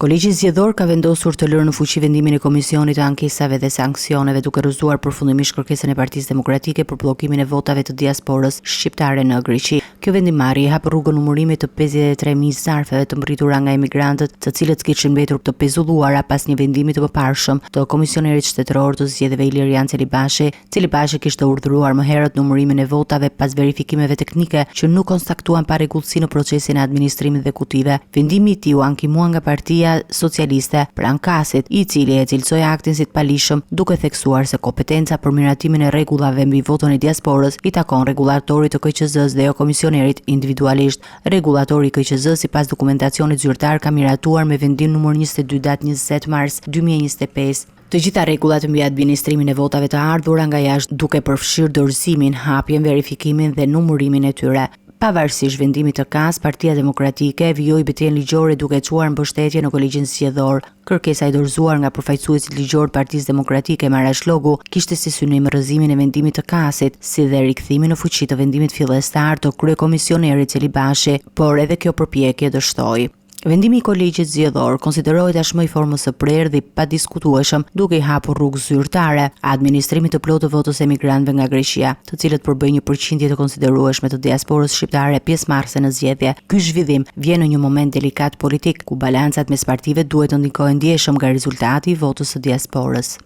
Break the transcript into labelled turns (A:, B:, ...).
A: Kolegji zgjedhor ka vendosur të lërë në fuqi vendimin e Komisionit të Ankesave dhe Sanksioneve duke rrëzuar përfundimisht kërkesën e Partisë Demokratike për bllokimin e votave të diasporës shqiptare në Greqi. Kjo vendimmarrje hap rrugën numërimit të 53.000 zarfeve të mbërritura nga emigrantët, të cilët kishin mbetur të pezulluara pas një vendimi të përparshëm të Komisionerit Shtetëror të Zgjedhjeve Ilirian Celibashi, cili kishte urdhëruar më herët numërimin e votave pas verifikimeve teknike që nuk konstatuan parregullsi në procesin e administrimit dhe kutive. Vendimi i tij u ankimua nga Partia Socialiste për Ankasit, i cili e cilësoi aktin si të palishëm, duke theksuar se kompetenca për miratimin e rregullave mbi voton e diasporës i takon rregullatorit të KQZ-s dhe jo komisionerit individualisht. Rregullatori i KQZ-s sipas dokumentacionit zyrtar ka miratuar me vendim numër 22 datë 20 mars 2025 të gjitha rregullat mbi administrimin e votave të ardhura nga jashtë, duke përfshirë dorëzimin, hapjen, verifikimin dhe numërimin e tyre. Pavarësisht vendimit të KAS, Partia Demokratike vijoi betejën ligjore duke çuar mbështetje në kolegjin zgjedhor. Kërkesa e dorëzuar nga përfaqësuesit ligjor të Partisë Demokratike Marashlogu kishte si synim rrëzimin e vendimit të KAS-it, si dhe rikthimin në fuqi të vendimit fillestar të kryekomisionerit Celibashi, por edhe kjo përpjekje dështoi. Vendimi i kolegjit zgjedhor konsiderohet tashmë i formës së prerë dhe padiskutueshëm, duke i hapur rrugë zyrtare administrimit të plotë të votës emigrantëve nga Greqia, të cilët përbëjnë një përqindje të konsiderueshme të diasporës shqiptare pjesëmarrëse në zgjedhje. Ky zhvillim vjen në një moment delikat politik, ku balancat mes partive duhet të ndikojnë ndjeshëm nga rezultati i votës së diasporës.